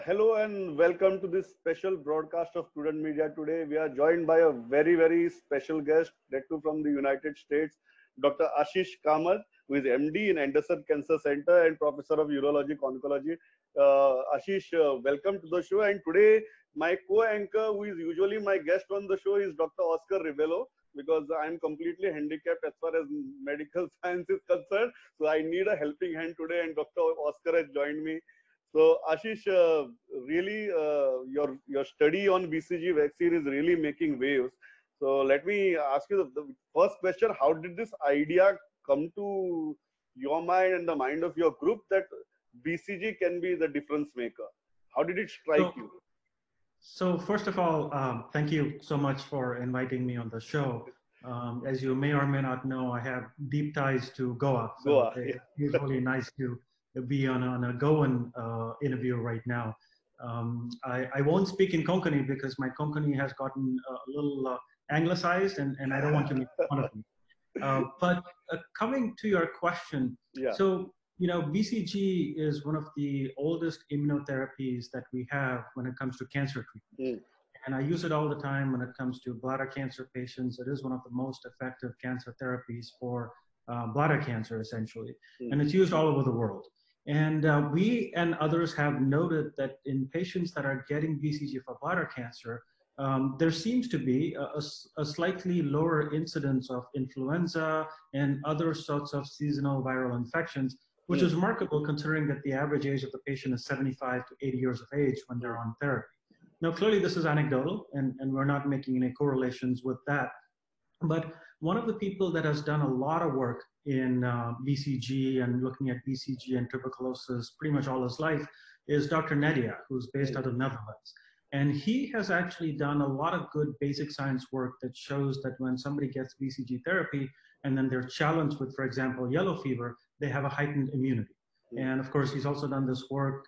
Hello and welcome to this special broadcast of Prudent Media today. We are joined by a very special guest, that too from the United States, Dr. Ashish Kamat, who is MD in Anderson Cancer Center and Professor of Urologic Oncology. Ashish, welcome to the show. And today, my co-anchor, who is usually my guest on the show, is Dr. Oscar Rebello, because I am completely handicapped as far as medical science is concerned. So I need a helping hand today, and Dr. Oscar has joined me. So Ashish, really, your study on BCG vaccine is really making waves. So let me ask you the first question: how did this idea come to your mind and the mind of your group that BCG can be the difference maker? How did it strike you? So first of all, thank you so much for inviting me on the show. As you may or may not know, I have deep ties to Goa. So Goa, it's really nice to be on a Goan interview right now. I won't speak in Konkani because my Konkani has gotten a little anglicized, and I don't want to make fun of me. But coming to your question, so BCG is one of the oldest immunotherapies that we have when it comes to cancer treatment. And I use it all the time when it comes to bladder cancer patients. It is one of the most effective cancer therapies for bladder cancer, essentially. And it's used all over the world. And we and others have noted that in patients that are getting BCG for bladder cancer, there seems to be a slightly lower incidence of influenza and other sorts of seasonal viral infections, which is remarkable considering that the average age of the patient is 75 to 80 years of age when they're on therapy. Now, clearly this is anecdotal, and we're not making any correlations with that. But one of the people that has done a lot of work in BCG and looking at BCG and tuberculosis pretty much all his life is Dr. Nadia, who's based out of Netherlands. And he has actually done a lot of good basic science work that shows that when somebody gets BCG therapy and then they're challenged with, for example, yellow fever, they have a heightened immunity. And of course, he's also done this work,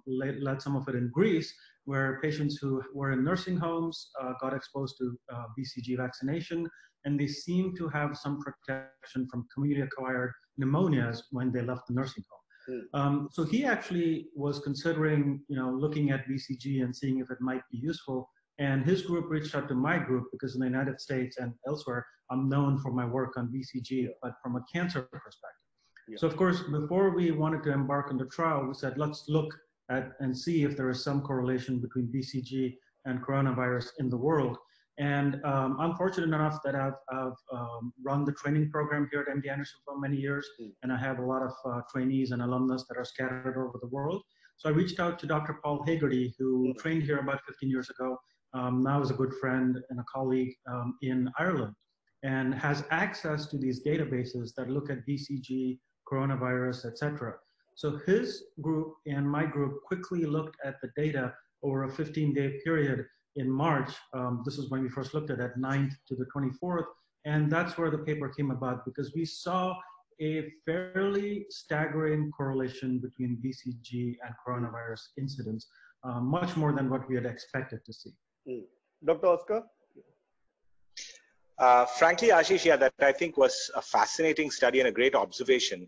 led some of it in Greece, where patients who were in nursing homes got exposed to BCG vaccination, and they seem to have some protection from community-acquired pneumonias when they left the nursing home. So he actually was considering, looking at BCG and seeing if it might be useful. And his group reached out to my group because in the United States and elsewhere, I'm known for my work on BCG, but from a cancer perspective. So of course, before we wanted to embark on the trial, we said, let's look at and see if there is some correlation between BCG and coronavirus in the world. And I'm fortunate enough that I've run the training program here at MD Anderson for many years, and I have a lot of trainees and alumnus that are scattered over the world. So I reached out to Dr. Paul Hagerty, who trained here about 15 years ago, now is a good friend and a colleague in Ireland, and has access to these databases that look at BCG, coronavirus, etc. So his group and my group quickly looked at the data over a 15-day period in March. This is when we first looked at it, 9th to the 24th. And that's where the paper came about, because we saw a fairly staggering correlation between BCG and coronavirus incidence, much more than what we had expected to see. Dr. Oscar? Frankly, Ashish, that I think was a fascinating study and a great observation.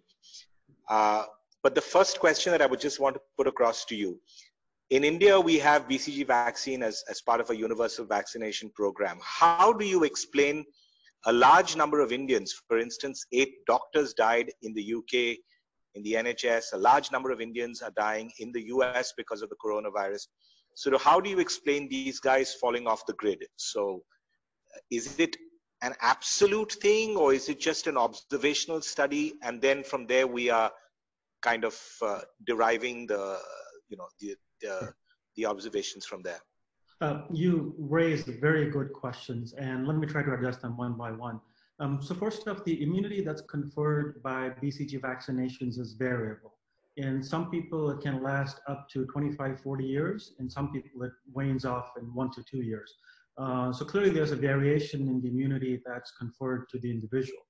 But the first question that I would just want to put across to you, in India, we have BCG vaccine as part of a universal vaccination program. How do you explain a large number of Indians, for instance, 8 doctors died in the UK, in the NHS, a large number of Indians are dying in the US because of the coronavirus. So how do you explain these guys falling off the grid? So is it an absolute thing, or is it just an observational study, and then from there we are kind of deriving the observations from there? You raised very good questions, and let me try to address them one by one. So first off, the immunity that's conferred by BCG vaccinations is variable. In some people, it can last up to 25, 40 years. In some people, it wanes off in 1 to 2 years. So clearly there's a variation in the immunity that's conferred to the individual.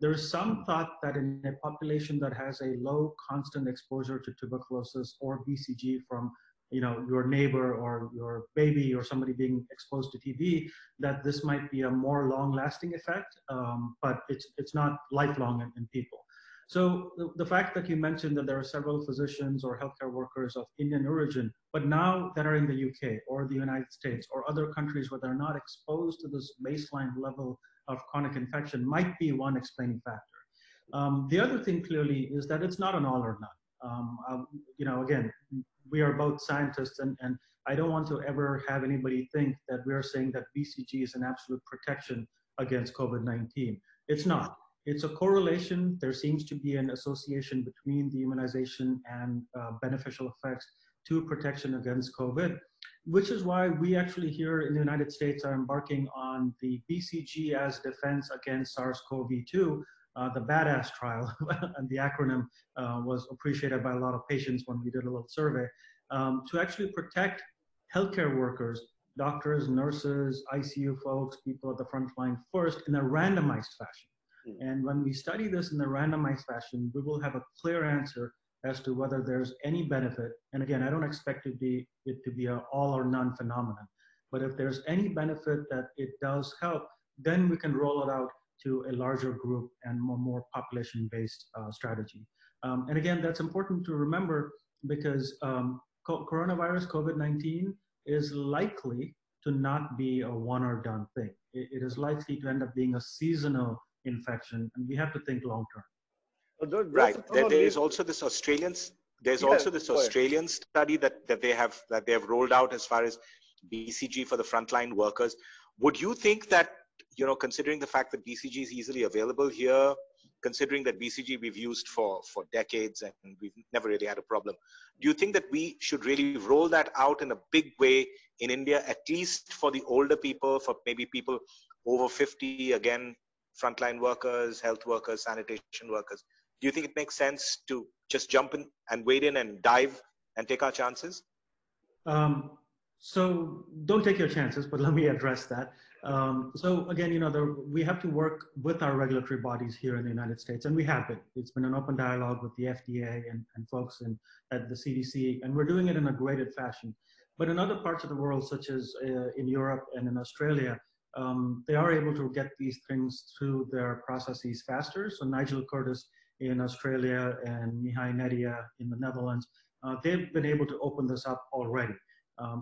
There is some thought that in a population that has a low constant exposure to tuberculosis or BCG from your neighbor or your baby or somebody being exposed to TB, that this might be a more long-lasting effect, but it's not lifelong in people. So the fact that you mentioned that there are several physicians or healthcare workers of Indian origin, but now that are in the UK or the United States or other countries where they're not exposed to this baseline level of chronic infection might be one explaining factor. The other thing clearly is that it's not an all or none. Again, we are both scientists, and I don't want to ever have anybody think that we're saying that BCG is an absolute protection against COVID-19. It's not. It's a correlation. There seems to be an association between the immunization and beneficial effects to protection against COVID, which is why we actually here in the United States are embarking on the BCG as defense against SARS-CoV-2, the BADASS trial, and the acronym was appreciated by a lot of patients when we did a little survey, to actually protect healthcare workers, doctors, nurses, ICU folks, people at the front line first in a randomized fashion. And when we study this in a randomized fashion, we will have a clear answer as to whether there's any benefit. And again, I don't expect it to be an all or none phenomenon. But if there's any benefit that it does help, then we can roll it out to a larger group and more population-based strategy. And again, that's important to remember because coronavirus, COVID-19, is likely to not be a one or done thing. It is likely to end up being a seasonal infection, and we have to think long term. Right. There is also this Australian. There's also this Australian study that they have rolled out as far as BCG for the frontline workers. Would you think that, considering the fact that BCG is easily available here, considering that BCG we've used for decades and we've never really had a problem, do you think that we should really roll that out in a big way in India, at least for the older people, for maybe people over 50, again, frontline workers, health workers, sanitation workers? Do you think it makes sense to just jump in and wade in and dive and take our chances? So don't take your chances, but let me address that. So again, we have to work with our regulatory bodies here in the United States, and we have been. It's been an open dialogue with the FDA and folks at the CDC, and we're doing it in a graded fashion. But in other parts of the world, such as in Europe and in Australia, they are able to get these things through their processes faster. So Nigel Curtis in Australia and Mihai Nedia in the Netherlands, they've been able to open this up already.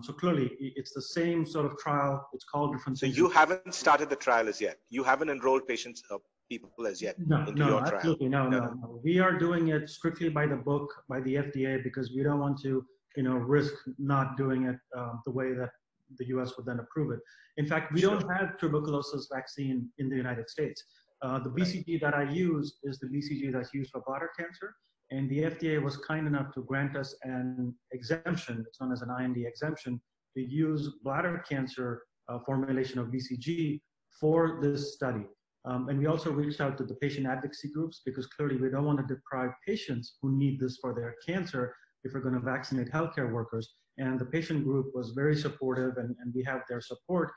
So clearly, it's the same sort of trial. It's called different things. So you haven't started the trial as yet? You haven't enrolled people as yet into your trial? Absolutely. No. We are doing it strictly by the book, by the FDA, because we don't want to, risk not doing it the way that the US would then approve it. In fact, we don't have tuberculosis vaccine in the United States. The BCG that I use is the BCG that's used for bladder cancer. And the FDA was kind enough to grant us an exemption, it's known as an IND exemption, to use bladder cancer formulation of BCG for this study. And we also reached out to the patient advocacy groups because clearly we don't want to deprive patients who need this for their cancer if we're going to vaccinate healthcare workers. And the patient group was very supportive, and we have their support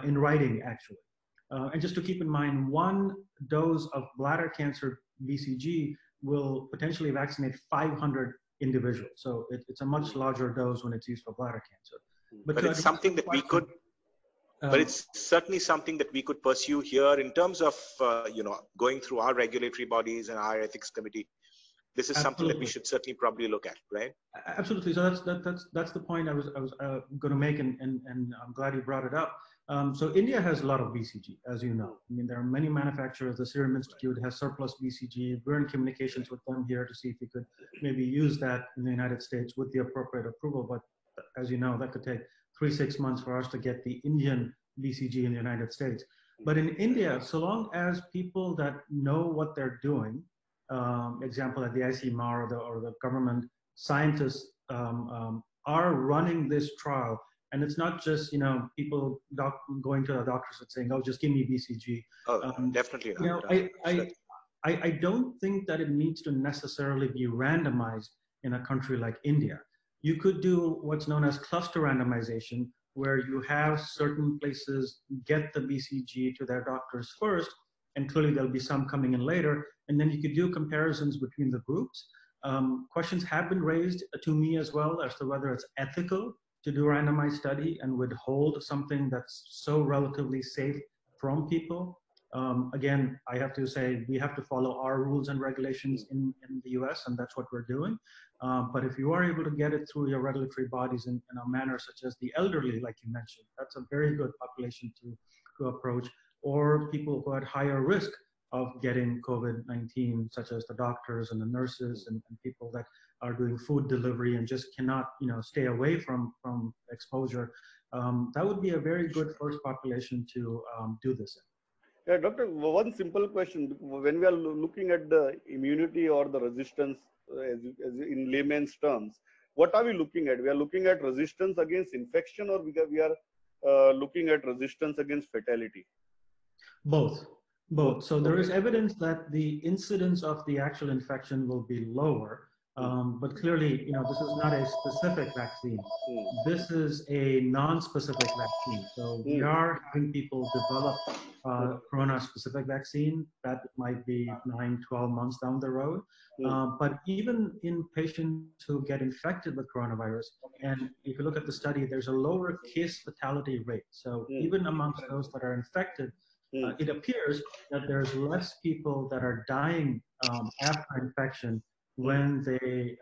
in writing, actually. And just to keep in mind, one dose of bladder cancer BCG will potentially vaccinate 500 individuals. So it's a much larger dose when it's used for bladder cancer. But it's something that we could, but it's certainly something that we could pursue here in terms of, going through our regulatory bodies and our ethics committee. This is something that we should certainly probably look at, right? Absolutely. So that's the point I was going to make, and I'm glad you brought it up. So India has a lot of BCG, as you know. I mean, there are many manufacturers. The Serum Institute has surplus BCG. We're in communications with them here to see if we could maybe use that in the United States with the appropriate approval. But as you know, that could take 3-6 months for us to get the Indian BCG in the United States. But in India, so long as people that know what they're doing, example at the ICMR or the government scientists are running this trial, and it's not just people going to the doctors and saying, "Oh, just give me BCG." Definitely not. I don't think that it needs to necessarily be randomized in a country like India. You could do what's known as cluster randomization, where you have certain places get the BCG to their doctors first, and clearly there'll be some coming in later, and then you could do comparisons between the groups. Questions have been raised to me as well as to whether it's ethical to do a randomized study and withhold something that's so relatively safe from people. Again, I have to say we have to follow our rules and regulations in the US, and that's what we're doing. But if you are able to get it through your regulatory bodies in a manner such as the elderly, like you mentioned, that's a very good population to approach, or people who had higher risk of getting COVID-19, such as the doctors and the nurses and people that are doing food delivery and just cannot, stay away from exposure. That would be a very good first population to do this in. Yeah, doctor, one simple question. When we are looking at the immunity or the resistance, in layman's terms, what are we looking at? We are looking at resistance against infection, or we are looking at resistance against fatality? Both. So there is evidence that the incidence of the actual infection will be lower, but clearly, this is not a specific vaccine. This is a non-specific vaccine. So we are having people develop corona-specific vaccine that might be 9, 12 months down the road. But even in patients who get infected with coronavirus, and if you look at the study, there's a lower case fatality rate. So even amongst those that are infected, it appears that there's less people that are dying after infection when they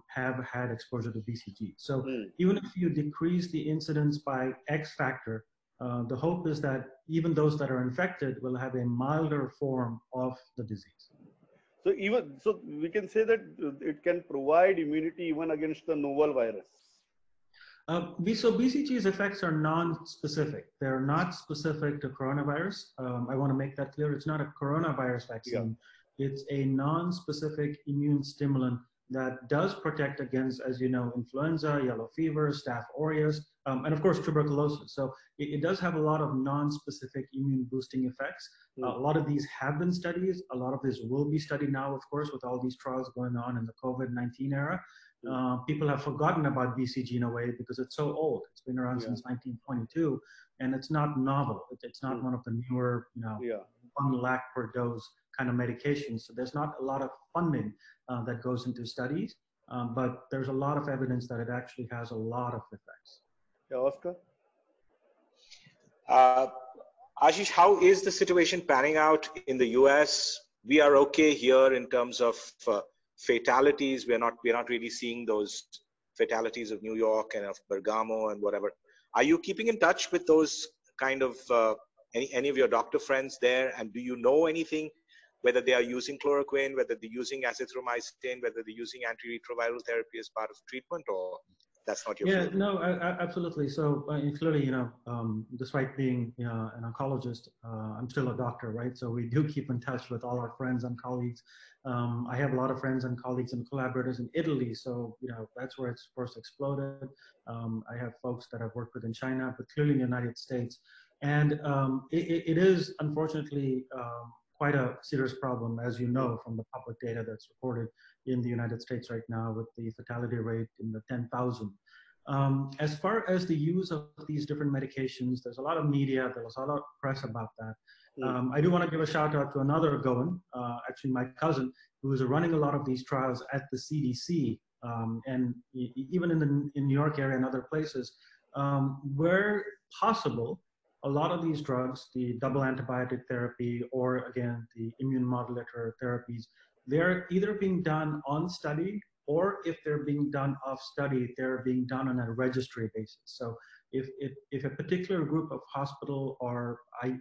have had exposure to BCG. So even if you decrease the incidence by X factor, the hope is that even those that are infected will have a milder form of the disease. So we can say that it can provide immunity even against the novel virus. So BCG's effects are non-specific. They're not specific to coronavirus. I want to make that clear. It's not a coronavirus vaccine. Yeah. It's a non-specific immune stimulant that does protect against, as you know, influenza, yellow fever, Staph aureus, and of course tuberculosis. So it does have a lot of non-specific immune boosting effects. A lot of these have been studied. A lot of this will be studied now, of course, with all these trials going on in the COVID-19 era. People have forgotten about BCG in a way because it's so old. It's been around since 1922, and it's not novel. It's not one of the newer, 1 lakh per dose kind of medications. So there's not a lot of funding that goes into studies, but there's a lot of evidence that it actually has a lot of effects. Yeah, Oscar? Ashish, how is the situation panning out in the US? We are okay here in terms of fatalities. We're not really seeing those fatalities of New York and of Bergamo and whatever. Are you keeping in touch with those kind of any of your doctor friends there? And do you know anything, whether they are using chloroquine, whether they're using azithromycin, whether they're using antiretroviral therapy as part of treatment, or that's not your field? No, absolutely. So clearly, despite being an oncologist, I'm still a doctor, right? So we do keep in touch with all our friends and colleagues. I have a lot of friends and colleagues and collaborators in Italy. So, that's where it's first exploded. I have folks that I've worked with in China, but clearly in the United States. And it is unfortunately quite a serious problem, as you know, from the public data that's reported in the United States right now with the fatality rate in the 10,000. As far as the use of these different medications, there's a lot of media, there's a lot of press about that. I do want to give a shout out to another Goan, actually my cousin, who is running a lot of these trials at the CDC, and even in New York area and other places, where possible, a lot of these drugs, the double antibiotic therapy, or again, the immune modulator therapies, they're either being done on study, or if they're being done off study, they're being done on a registry basis. So if a particular group of hospital or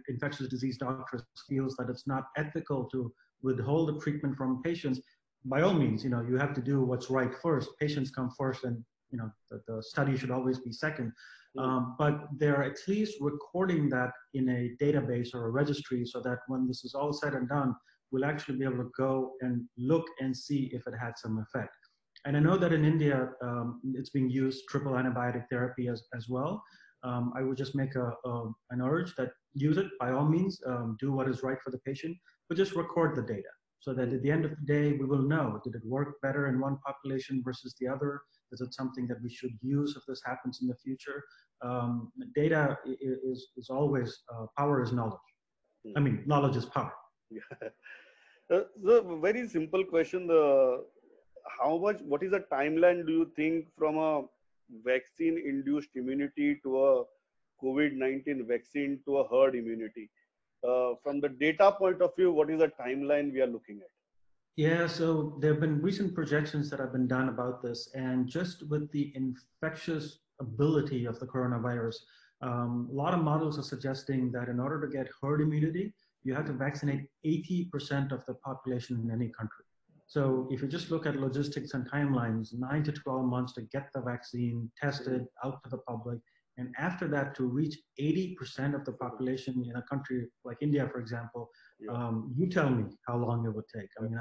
infectious disease doctors feels that it's not ethical to withhold the treatment from patients, by all means, you have to do what's right first. Patients come first, and the study should always be second. But they're at least recording that in a database or a registry, so that when this is all said and done, we'll actually be able to go and look and see if it had some effect. And I know that in India, it's being used, triple antibiotic therapy as well. I would just make an urge that use it, by all means, do what is right for the patient, but just record the data, so that at the end of the day, we will know, did it work better in one population versus the other? Is it something that we should use if this happens in the future? Data is always, power is knowledge. I mean, knowledge is power. So very simple question. What is the timeline do you think from a vaccine-induced immunity to a COVID-19 vaccine to a herd immunity? from the data point of view, what is the timeline we are looking at? Yeah, so there have been recent projections that have been done about this, and just with the infectious ability of the coronavirus, a lot of models are suggesting that in order to get herd immunity, you have to vaccinate 80% of the population in any country. So if you just look at logistics and timelines, 9 to 12 months to get the vaccine tested out to the public, and after that to reach 80% of the population in a country like India, for example, you tell me how long it would take. I mean,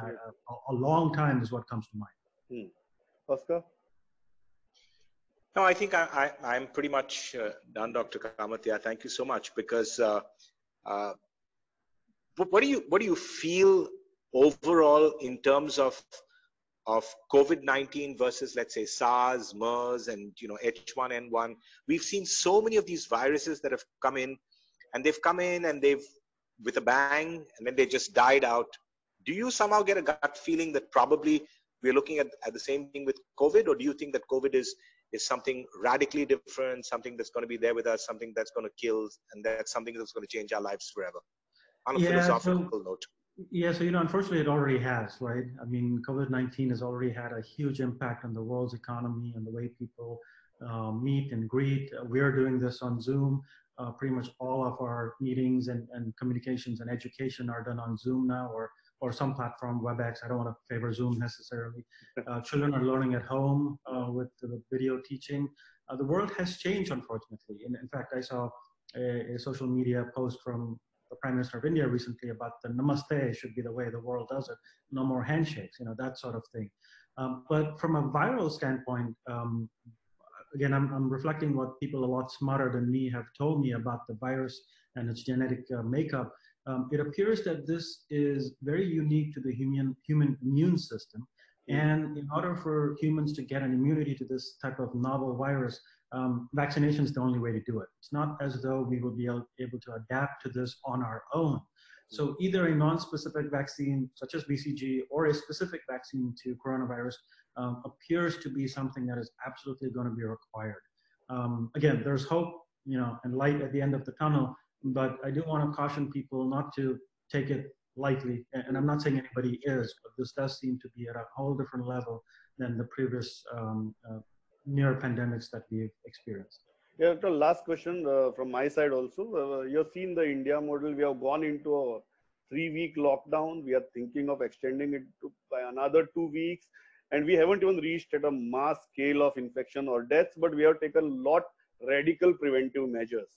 a long time is what comes to mind. Oscar? No, I think I'm pretty much done, Dr. Kamat. Yeah, thank you so much. Because what do you feel overall in terms of COVID-19 versus, let's say, SARS, MERS, and H1N1? We've seen so many of these viruses that have come in, and they've with a bang, and then they just died out. Do you somehow get a gut feeling that probably we're looking at the same thing with COVID, or do you think that COVID is something radically different, something that's going to be there with us, something that's going to kill, and that's something that's going to change our lives forever? On a philosophical note. Yeah, so unfortunately, it already has, right? I mean, COVID-19 has already had a huge impact on the world's economy and the way people meet and greet. We're doing this on Zoom. Pretty much all of our meetings and communications and education are done on Zoom now, or some platform, WebEx. I don't want to favor Zoom necessarily. Children are learning at home with the video teaching. The world has changed, unfortunately. In fact, I saw a social media post from the Prime Minister of India recently about the namaste should be the way the world does it. No more handshakes, that sort of thing. But from a viral standpoint, again, I'm reflecting what people a lot smarter than me have told me about the virus and its genetic makeup. It appears that this is very unique to the human immune system. And in order for humans to get an immunity to this type of novel virus, vaccination is the only way to do it. It's not as though we will be able to adapt to this on our own. So either a non-specific vaccine, such as BCG, or a specific vaccine to coronavirus appears to be something that is absolutely going to be required. Again, there's hope, and light at the end of the tunnel, but I do want to caution people not to take it lightly. And I'm not saying anybody is, but this does seem to be at a whole different level than the previous near pandemics that we've experienced. Yeah, the last question from my side also. You've seen the India model. We have gone into a 3-week lockdown. We are thinking of extending it by another 2 weeks. And we haven't even reached at a mass scale of infection or deaths, but we have taken a lot radical preventive measures.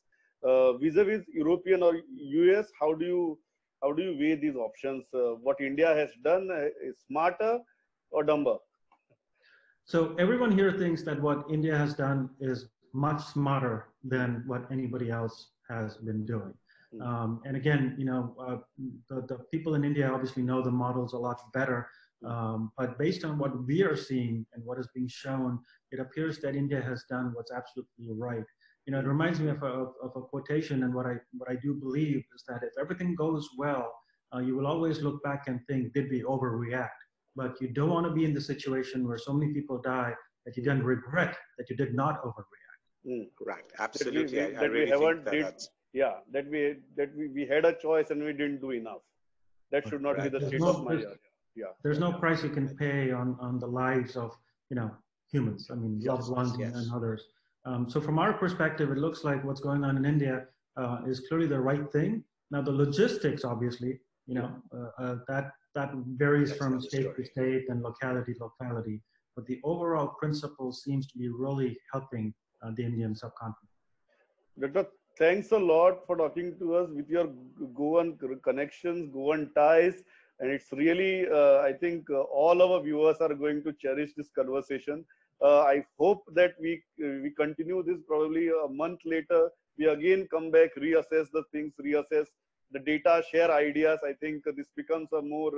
Vis-a-vis European or US, how do you weigh these options? What India has done is smarter or dumber? So everyone here thinks that what India has done is much smarter than what anybody else has been doing. And again, the people in India obviously know the models a lot better. But based on what we are seeing and what is being shown, it appears that India has done what's absolutely right. It reminds me of a quotation, and what I do believe is that if everything goes well, you will always look back and think, did we overreact? But you don't want to be in the situation where so many people die that you then regret that you did not overreact. Correct. Absolutely. I really think that we had a choice and we didn't do enough. That should not be the state of mind. There's no price you can pay on the lives of humans. I mean, loved ones and others. So from our perspective, it looks like what's going on in India is clearly the right thing. Now the logistics, obviously, that varies from state to state and locality to locality. But the overall principle seems to be really helping the Indian subcontinent. Doctor, thanks a lot for talking to us with your Goan connections, Goan ties. And it's really, I think all our viewers are going to cherish this conversation. I hope that we continue this probably a month later. We again come back, reassess the things, reassess the data, share ideas. I think this becomes a more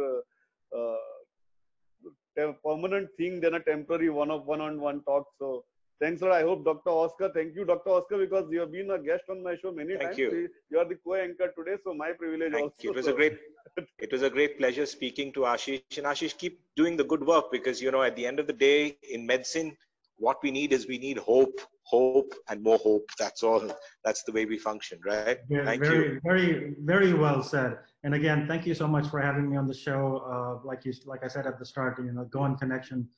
permanent thing than a temporary one-on-one talk. So thanks a lot. I hope Dr. Oscar, thank you, Dr. Oscar, because you have been a guest on my show many times. Thank you. You are the co-anchor today, so my privilege also. Thank you. It was a great pleasure speaking to Ashish. And Ashish, keep doing the good work, because, at the end of the day in medicine, what we need is we need hope and more hope. That's all. That's the way we function, right? Thank you. Very well said. And again, thank you so much for having me on the show. Like I said at the start, Goan connection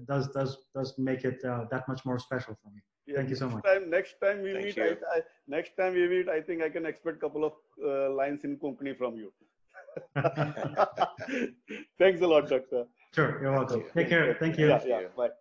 does make it that much more special for me. Yeah, thank you so much. Next time we meet, I think I can expect a couple of lines in Konkani from you. Thanks a lot, Doctor. Sure, you're welcome. Take care. Thank you. Yeah, bye.